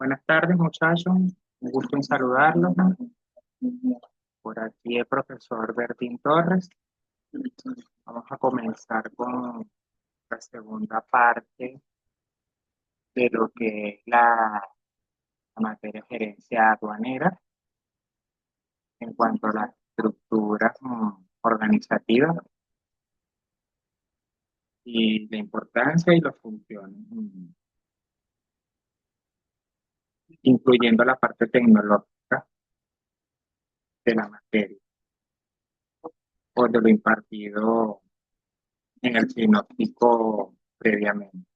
Buenas tardes, muchachos. Un gusto en saludarlos. Por aquí el profesor Bertín Torres. Vamos a comenzar con la segunda parte de lo que es la materia de gerencia aduanera en cuanto a las estructuras organizativas y la importancia y las funciones, incluyendo la parte tecnológica de la materia o de lo impartido en el sinóptico previamente.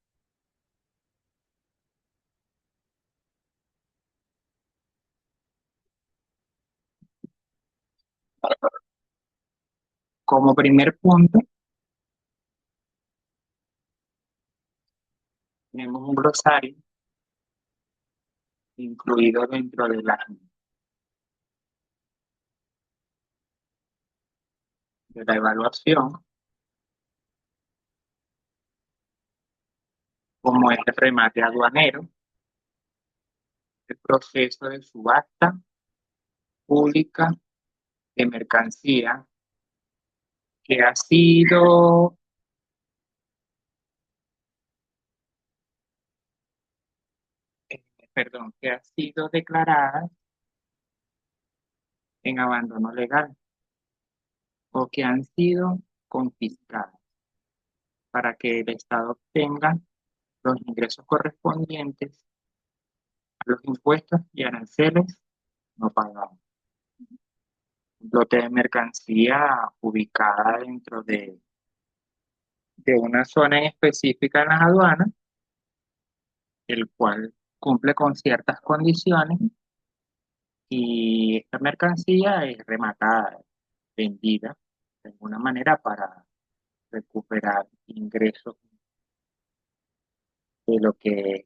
Como primer punto, tenemos un glosario incluido dentro de la evaluación, como es el remate aduanero, el proceso de subasta pública de mercancía que ha sido, que ha sido declarada en abandono legal o que han sido confiscadas para que el Estado obtenga los ingresos correspondientes a los impuestos y aranceles no pagados. Lote de mercancía ubicada dentro de una zona en específica en las aduanas, el cual cumple con ciertas condiciones y esta mercancía es rematada, vendida de alguna manera para recuperar ingresos de lo que es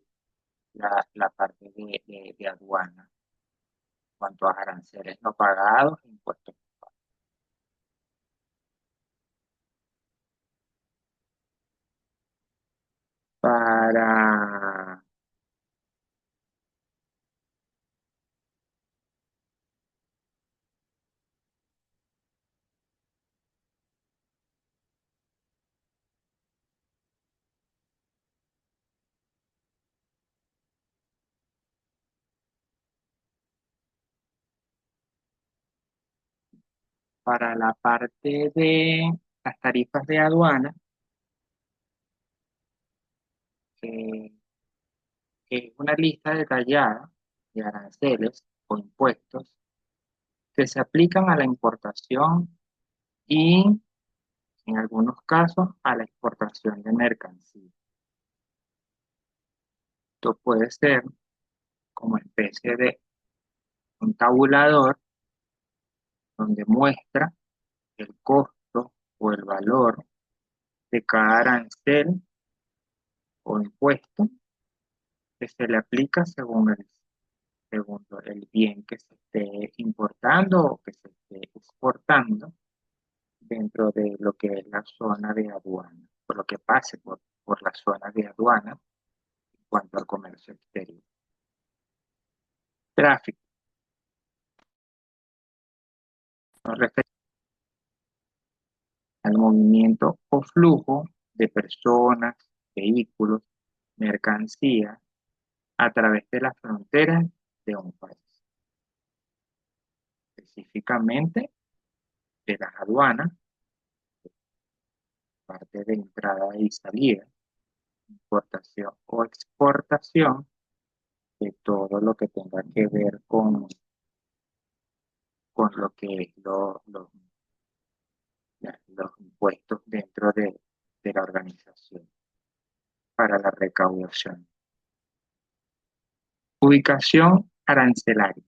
la parte de aduana, en cuanto a aranceles no pagados, impuestos. Para, para la parte de las tarifas de aduana, eh, es una lista detallada de aranceles o impuestos que se aplican a la importación y, en algunos casos, a la exportación de mercancías. Esto puede ser como especie de un tabulador donde muestra el costo o el valor de cada arancel o impuesto que se le aplica según el bien que se esté importando o que se esté exportando dentro de lo que es la zona de aduana, por lo que pase por la zona de aduana en cuanto al comercio exterior. Tráfico. Nos referimos al movimiento o flujo de personas, vehículos, mercancías a través de las fronteras de un país, específicamente de las aduanas, parte de entrada y salida, importación o exportación de todo lo que tenga que ver con lo que es los impuestos dentro de la organización para la recaudación. Ubicación arancelaria.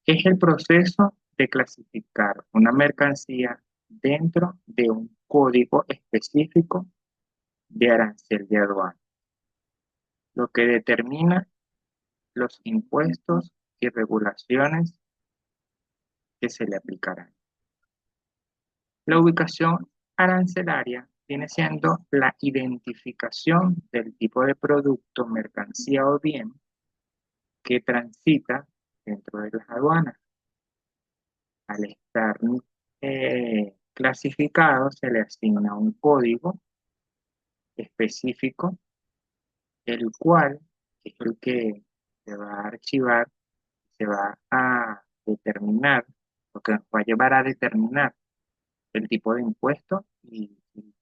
Es el proceso de clasificar una mercancía dentro de un código específico de arancel de aduana, lo que determina los impuestos y regulaciones que se le aplicarán. La ubicación arancelaria viene siendo la identificación del tipo de producto, mercancía o bien que transita dentro de las aduanas. Al estar clasificado, se le asigna un código específico, el cual es el que se va a archivar, se va a determinar, lo que nos va a llevar a determinar el tipo de impuesto y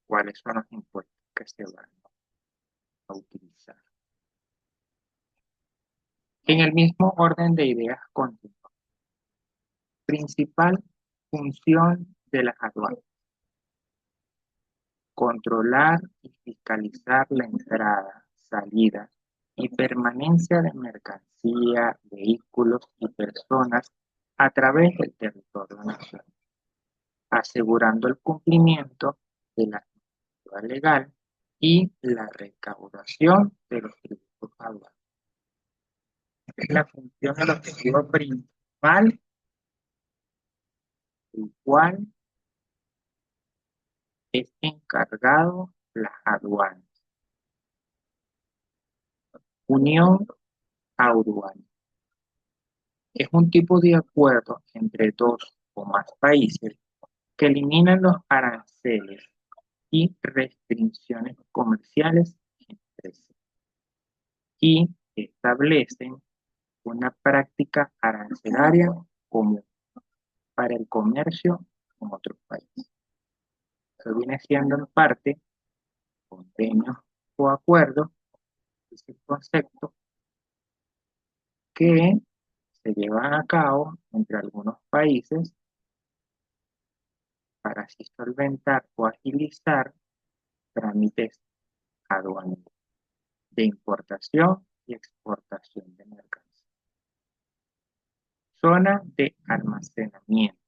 cuáles son los impuestos que se van a utilizar. En el mismo orden de ideas continúa. Principal función de las aduanas: controlar y fiscalizar la entrada, salida y permanencia de mercancía, vehículos y personas a través del territorio nacional, asegurando el cumplimiento de la normativa legal y la recaudación de los tributos aduanales. Es la función, el objetivo principal, el cual es encargado las aduanas. Unión aduanera es un tipo de acuerdo entre dos o más países que eliminan los aranceles y restricciones comerciales entre sí y establecen una práctica arancelaria común para el comercio con otros países. Eso viene siendo en parte convenios o acuerdos, ese concepto que se llevan a cabo entre algunos países para así solventar o agilizar trámites aduaneros de importación y exportación de mercancías. Zona de almacenamiento.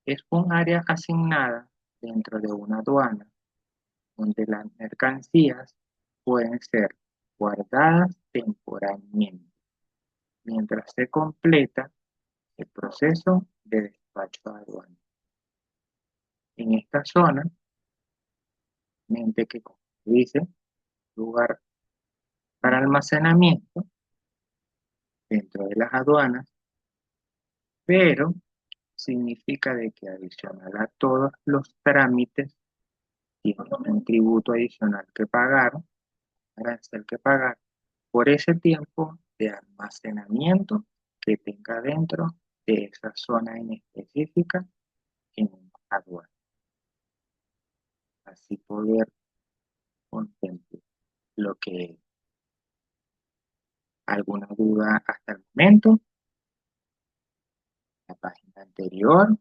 Es un área asignada dentro de una aduana donde las mercancías pueden ser guardadas temporalmente mientras se completa el proceso de despacho aduanero. En esta zona, mente que, como dice, lugar para almacenamiento dentro de las aduanas, pero significa de que adicional a todos los trámites tienen un tributo adicional que pagar, arancel que pagar, por ese tiempo de almacenamiento que tenga dentro de esa zona en específica en aduana. Así poder contemplar lo que alguna duda hasta el momento. La página anterior,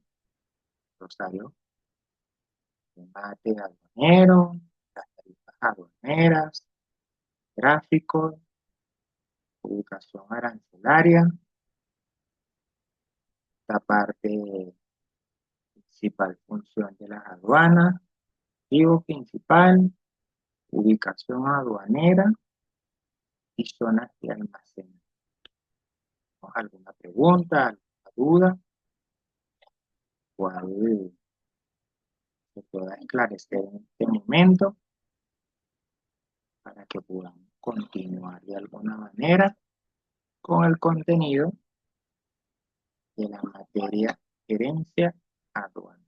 Rosario, mate aduanero, las tarifas aduaneras, gráficos, ubicación arancelaria, la parte principal, función de las aduanas, objetivo principal, ubicación aduanera y zonas de almacenamiento. ¿Alguna pregunta, alguna duda? ¿Cuál se pueda esclarecer en este momento para que podamos continuar de alguna manera con el contenido de la materia gerencia aduanera?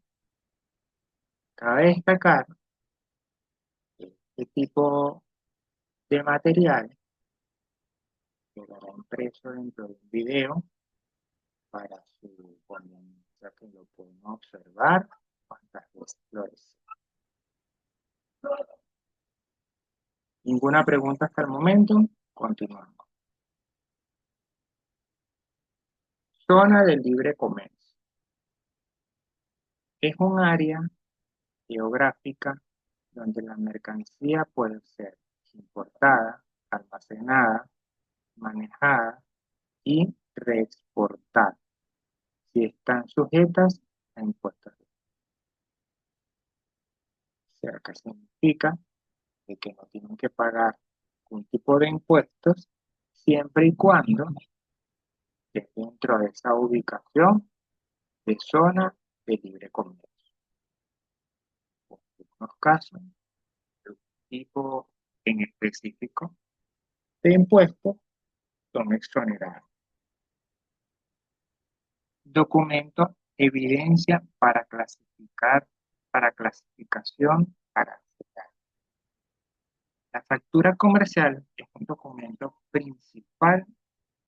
Cabe destacar que este tipo de material quedará impreso dentro de un video para su conveniencia, que lo pueden observar cuantas veces lo deseen. ¿Ninguna pregunta hasta el momento? Continuamos. Zona del libre comercio. Es un área geográfica donde la mercancía puede ser importada, almacenada, manejada y reexportada si están sujetas a impuestos. O sea, que significa que no tienen que pagar un tipo de impuestos siempre y cuando esté dentro de esa ubicación de zona de libre comercio. algunos casos, el tipo en específico de impuestos son exonerados. Documento, evidencia para clasificación arancelaria. La factura comercial es un documento principal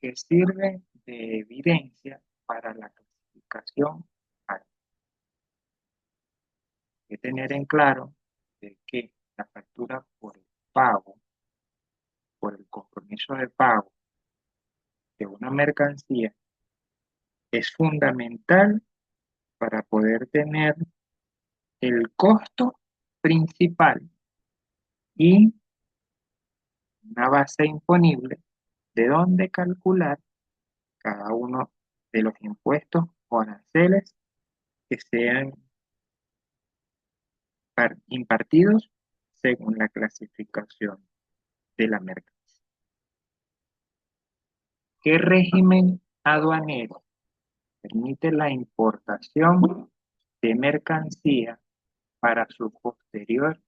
que sirve de evidencia para la clasificación arancelaria. Hay que tener en claro de que la factura por el pago, por el compromiso de pago de una mercancía, es fundamental para poder tener el costo principal y una base imponible de donde calcular cada uno de los impuestos o aranceles que sean impartidos según la clasificación de la mercancía. ¿Qué régimen aduanero permite la importación de mercancía para su posterior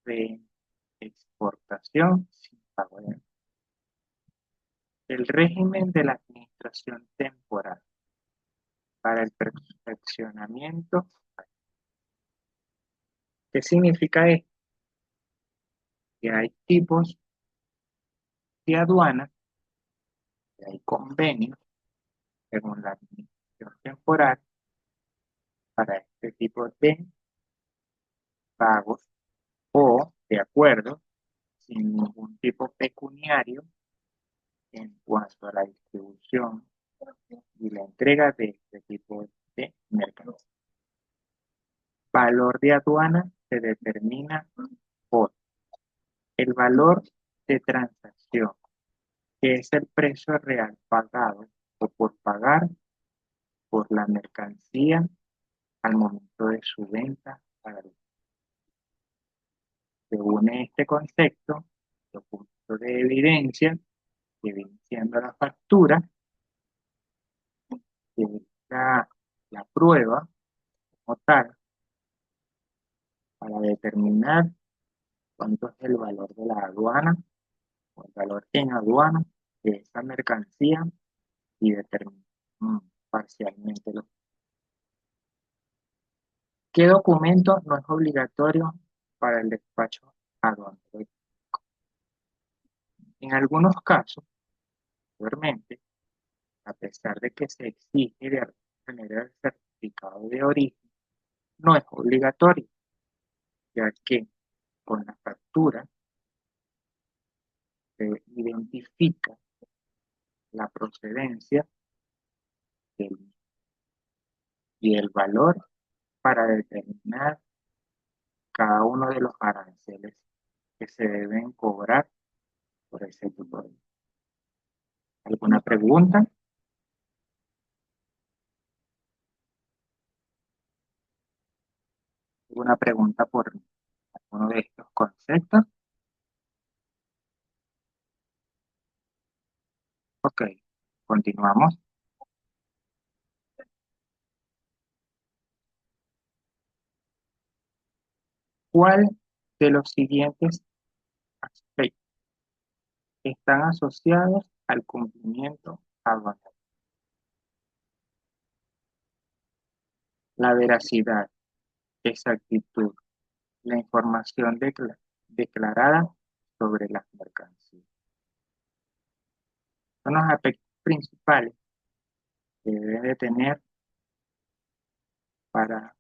reexportación sin pago de impuestos? El régimen de la administración temporal para el perfeccionamiento. ¿Qué significa esto? Que hay tipos de aduana, que hay convenios según la administración temporal para este tipo de pagos o de acuerdos sin ningún tipo pecuniario en cuanto a la distribución y la entrega de este tipo de mercancías. Valor de aduana se determina por el valor de transacción, que es el precio real pagado o por pagar por la mercancía al momento de su venta para el. Según este concepto, documento de evidencia que viene siendo la factura, que es la prueba como tal para determinar cuánto es el valor de la aduana o el valor en aduana de esa mercancía y determinar parcialmente lo. ¿Qué documento no es obligatorio para el despacho aduanero? En algunos casos, mayormente, a pesar de que se exige de alguna manera el certificado de origen, no es obligatorio, ya que con la factura se identifica la procedencia del, y el valor para determinar cada uno de los aranceles que se deben cobrar por ese tipo de. ¿Alguna pregunta? ¿Alguna pregunta por alguno de estos conceptos? Ok, continuamos. ¿Cuál de los siguientes aspectos están asociados al cumplimiento aduanero? La veracidad, exactitud, la información declarada sobre las mercancías. Son los aspectos principales que deben de tener para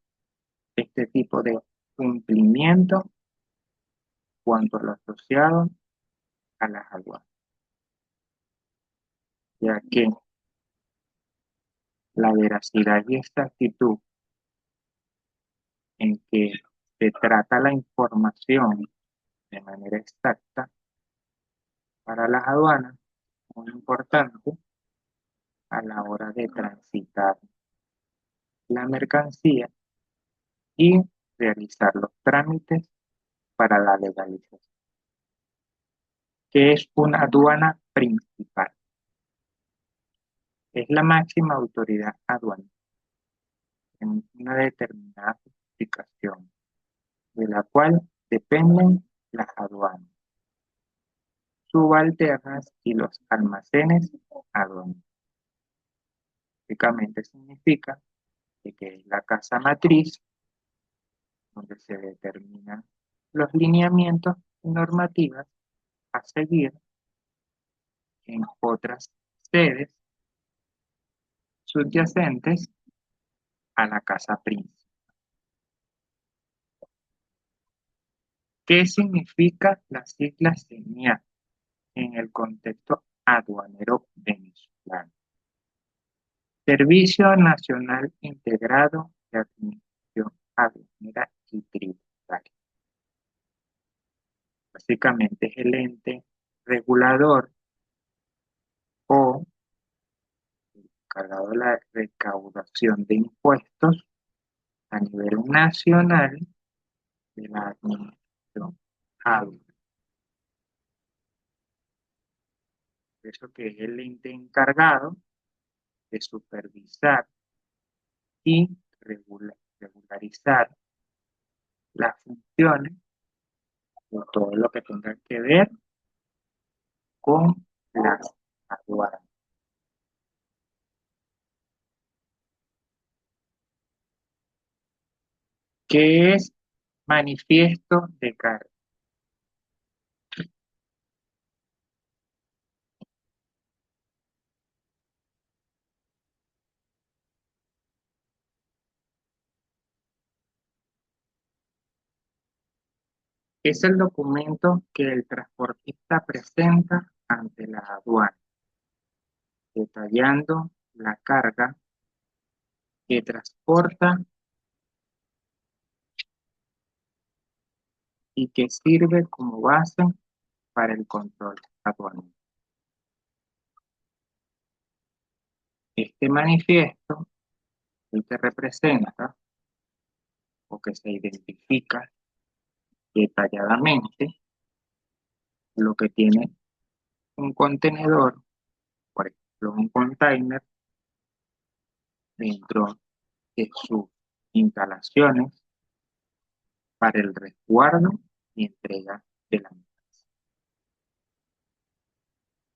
este tipo de cumplimiento cuanto a lo asociado a las aduanas, ya que la veracidad y exactitud en que se trata la información de manera exacta para las aduanas es muy importante a la hora de transitar la mercancía y realizar los trámites para la legalización, que es una aduana principal. Es la máxima autoridad aduanera en una determinada justificación de la cual dependen las aduanas, subalternas y los almacenes aduaneros. Básicamente significa que es la casa matriz donde se determinan los lineamientos y normativas a seguir en otras sedes subyacentes a la casa principal. ¿Qué significa la sigla SENIAC en el contexto aduanero venezolano? Servicio Nacional Integrado de Administración Aduanera y Tributaria. Básicamente es el ente regulador o encargado de la recaudación de impuestos a nivel nacional de la administración aduanera. Eso que es el ente encargado de supervisar y regularizar las funciones o todo lo que tenga que ver con las aduanas. ¿Qué es manifiesto de carga? Es el documento que el transportista presenta ante la aduana, detallando la carga que transporta y que sirve como base para el control aduanero. Este manifiesto, el que representa o que se identifica detalladamente lo que tiene un contenedor, por ejemplo, un container, dentro de sus instalaciones para el resguardo y entrega de la mercancía.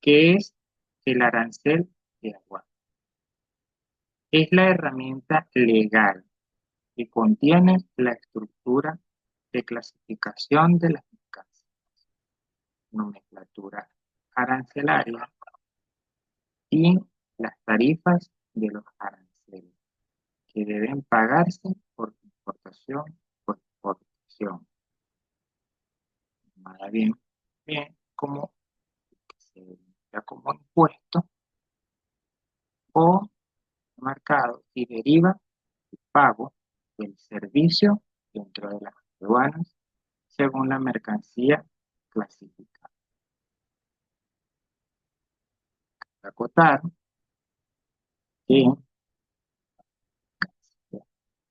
¿Qué es el arancel de aduana? Es la herramienta legal que contiene la estructura de clasificación de las mercancías, nomenclatura arancelaria y las tarifas de los aranceles que deben pagarse por importación o exportación. Más bien como se denomina como impuesto o marcado y deriva del pago del servicio dentro de las aduanas según la mercancía clasificada. Acotar que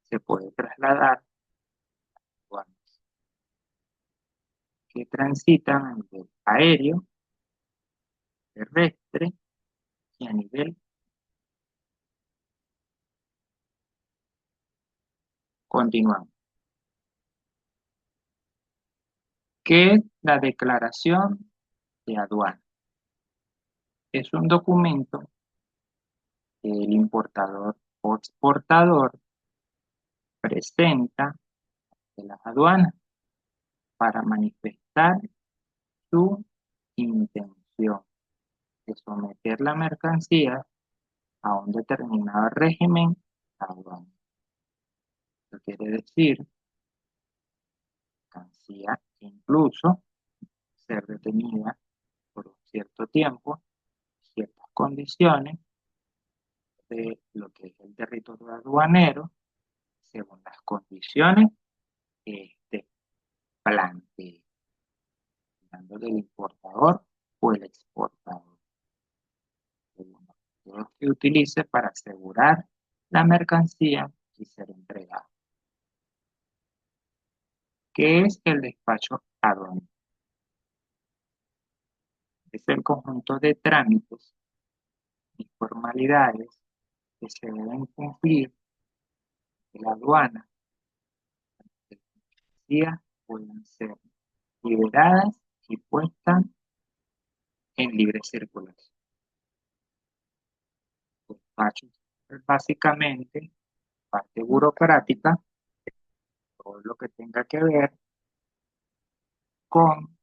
se puede trasladar a aduanas que transitan a nivel aéreo, terrestre y a nivel. Continuamos. ¿Qué es la declaración de aduana? Es un documento que el importador o exportador presenta en las aduanas para manifestar su intención de someter la mercancía a un determinado régimen aduanero. Eso quiere decir mercancía incluso ser detenida por un cierto tiempo, ciertas condiciones de lo que es el territorio aduanero, según las condiciones que este plantee, hablando del importador o el exportador, según los métodos que utilice para asegurar la mercancía y ser entregada. ¿Qué es el despacho aduanero? Es el conjunto de trámites y formalidades que se deben cumplir en la aduana mercancías pueden ser liberadas y puestas en libre circulación. Despachos, básicamente, parte burocrática, todo lo que tenga que ver con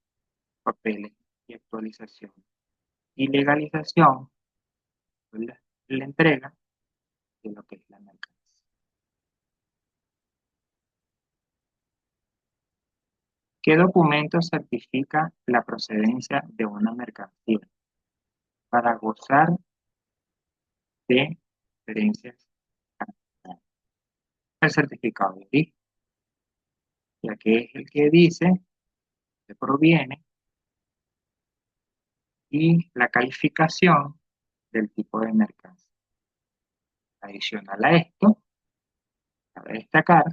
papeles y actualización y legalización, pues, la entrega de lo que es la mercancía. ¿Qué documento certifica la procedencia de una mercancía? Para gozar de diferencias, el certificado de origen, ya que es el que dice que proviene, y la calificación del tipo de mercancía. Adicional a esto, cabe destacar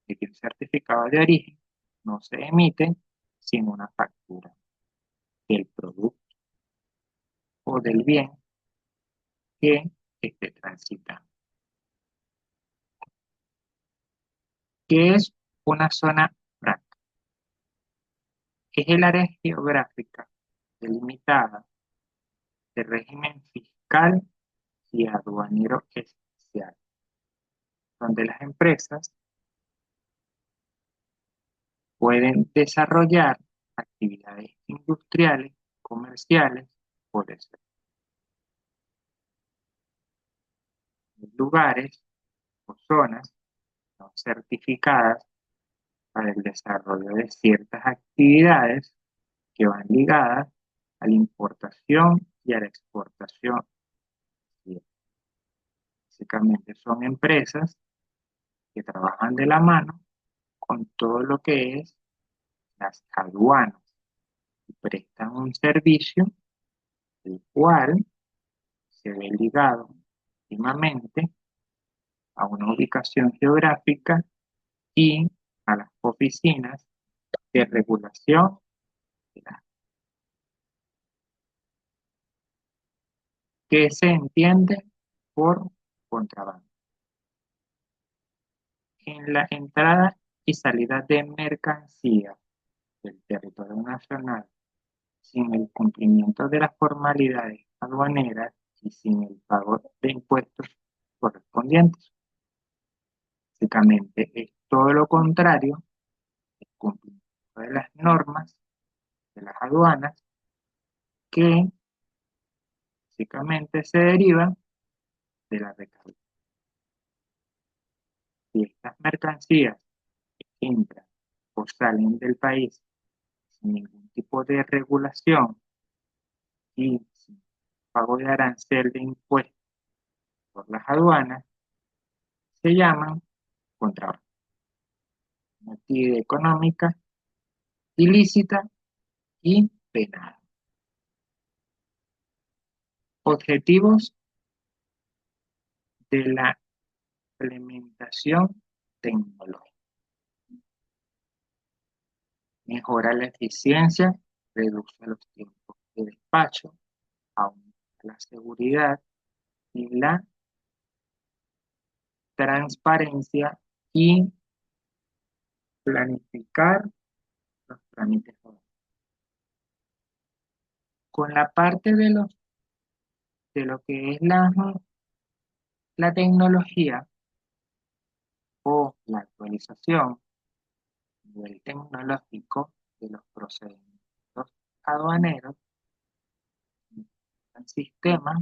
que el certificado de origen no se emite sin una factura del producto o del bien que esté transitando. ¿Qué es una zona franca? Es el área geográfica delimitada de régimen fiscal y aduanero especial, donde las empresas pueden desarrollar actividades industriales, comerciales, por eso. Lugares o zonas no certificadas para el desarrollo de ciertas actividades que van ligadas a la importación y a la exportación. Y básicamente son empresas que trabajan de la mano con todo lo que es las aduanas y prestan un servicio el cual se ve ligado últimamente a una ubicación geográfica y a las oficinas de regulación de las que se entiende por contrabando. En la entrada y salida de mercancías del territorio nacional sin el cumplimiento de las formalidades aduaneras y sin el pago de impuestos correspondientes. Básicamente es todo lo contrario, el cumplimiento de las normas de las aduanas que básicamente se derivan de la recaudación. Si estas mercancías entran o salen del país sin ningún tipo de regulación y sin pago de arancel de impuestos por las aduanas, se llaman contrabando. Una actividad económica ilícita y penal. Objetivos de la implementación tecnológica. Mejora la eficiencia, reduce los tiempos de despacho, aumenta la seguridad y la transparencia y planificar los trámites. Con la parte de lo que es la tecnología o la actualización a nivel tecnológico de los procedimientos aduaneros, sistemas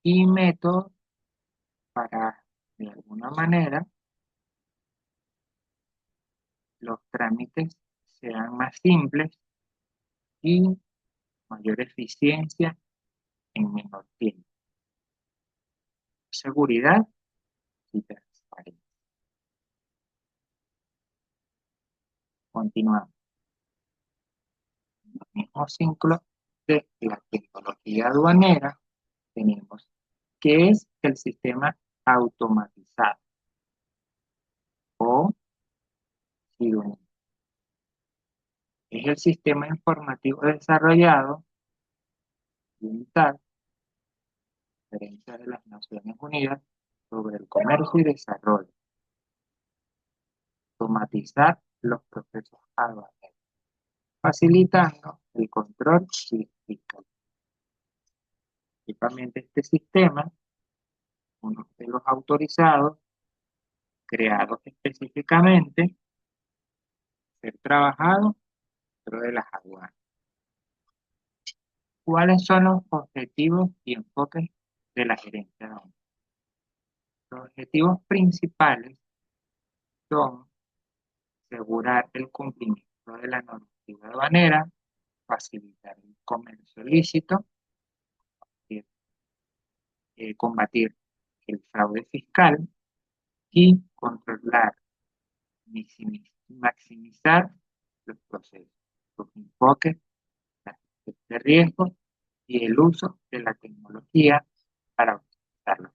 y métodos para, de alguna manera, los trámites sean más simples y mayor eficiencia en menor tiempo. Seguridad y transparencia. Continuamos. En el mismo ciclo de la tecnología aduanera tenemos que es el sistema automatizado o SIDUNI. Es el sistema informativo desarrollado y UNTAD, Conferencia de las Naciones Unidas sobre el Comercio y Desarrollo. Automatizar los procesos aduaneros, facilitando el control y fiscal. Principalmente este sistema, uno de los autorizados, creados específicamente, ser trabajado dentro de las aduanas. ¿Cuáles son los objetivos y enfoques de la gerencia aduanera? Los objetivos principales son asegurar el cumplimiento de la normativa aduanera, facilitar el comercio ilícito, combatir el fraude fiscal y controlar y maximizar los procesos, los enfoques, la gestión de riesgos y el uso de la tecnología para optimizarlos.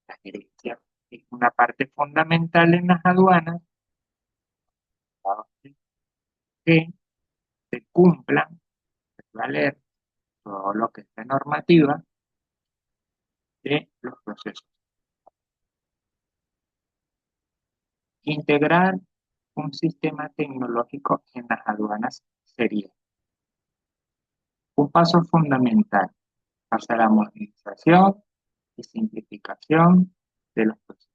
La gerencia es una parte fundamental en las aduanas que se cumplan, valer todo lo que es la normativa de los procesos. Integrar un sistema tecnológico en las aduanas sería un paso fundamental hacia la modernización y simplificación de los procesos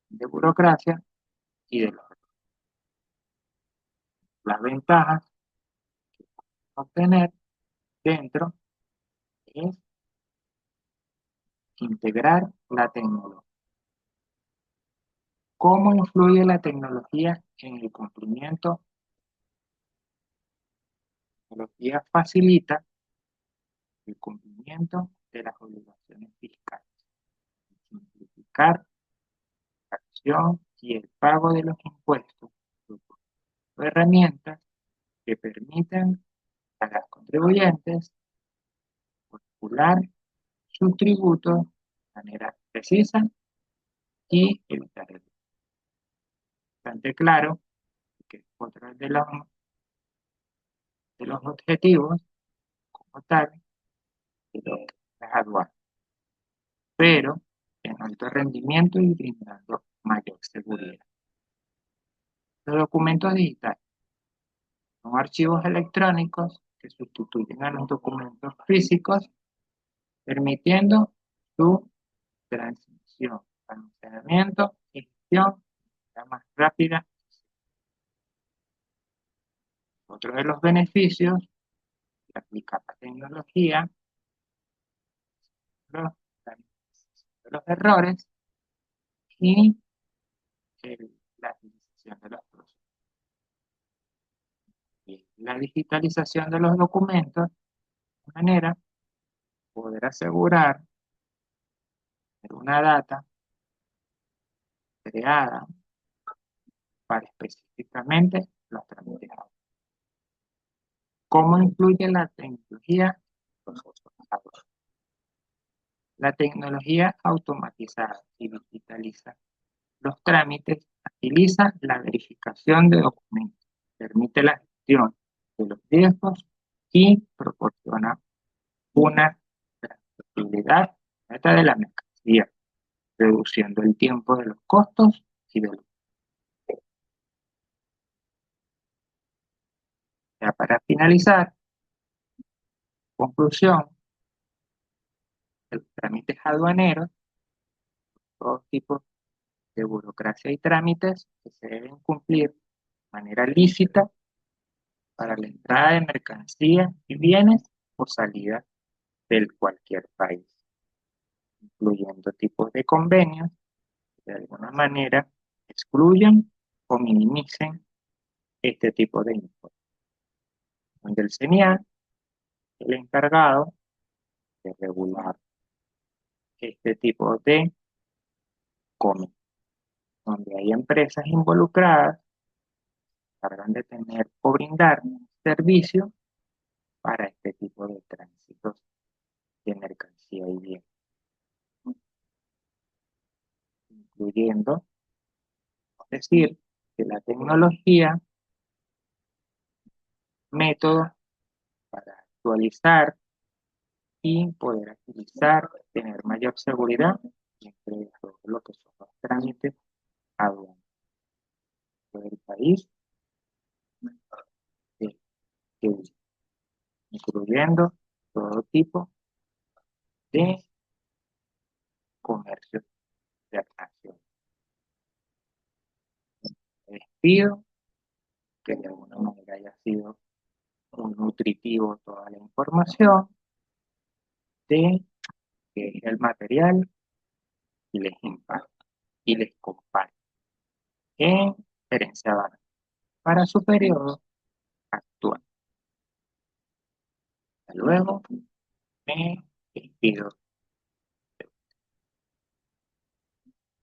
de burocracia y de las ventajas que podemos obtener dentro es integrar la tecnología. ¿Cómo influye la tecnología en el cumplimiento? La tecnología facilita el cumplimiento de las obligaciones fiscales, simplificar la acción y el pago de los impuestos, herramientas que permiten a los contribuyentes calcular sus tributos de manera precisa y evitar el error. Bastante claro que otro de los objetivos como tal de las aduanas, pero en alto rendimiento y brindando mayor seguridad. Los documentos digitales son archivos electrónicos que sustituyen a los documentos físicos, permitiendo su transmisión, almacenamiento y gestión más rápida. Otro de los beneficios de aplicar la tecnología, los, los errores y la agilización de los procesos. Y la digitalización de los documentos de manera poder asegurar una data creada para específicamente los trámites. ¿Cómo influye la tecnología en los procesos? La tecnología automatiza y digitaliza los trámites, agiliza la verificación de documentos, permite la gestión de los riesgos y proporciona una trazabilidad neta de la mercancía, reduciendo el tiempo de los costos y de los... Ya para finalizar, conclusión, los trámites aduaneros, todo tipo de burocracia y trámites que se deben cumplir de manera lícita para la entrada de mercancías y bienes o salida de cualquier país, incluyendo tipos de convenios que de alguna manera excluyan o minimicen este tipo de impuestos, donde el CENIAT es el encargado de regular este tipo de comercio, donde hay empresas involucradas que encargan de tener o brindar servicios para este tipo de tránsitos de mercancía y bien, incluyendo, es decir, que la tecnología, métodos para actualizar y poder agilizar, tener mayor seguridad entre todo lo que son los trámites aduanales. del país, que- que- incluyendo todo tipo de comercio internacional. Les pido que de alguna manera haya sido muy nutritivo toda la información de qué es el material y les impacta y les comparte en gerencia para su periodo actual. Hasta luego, me despido.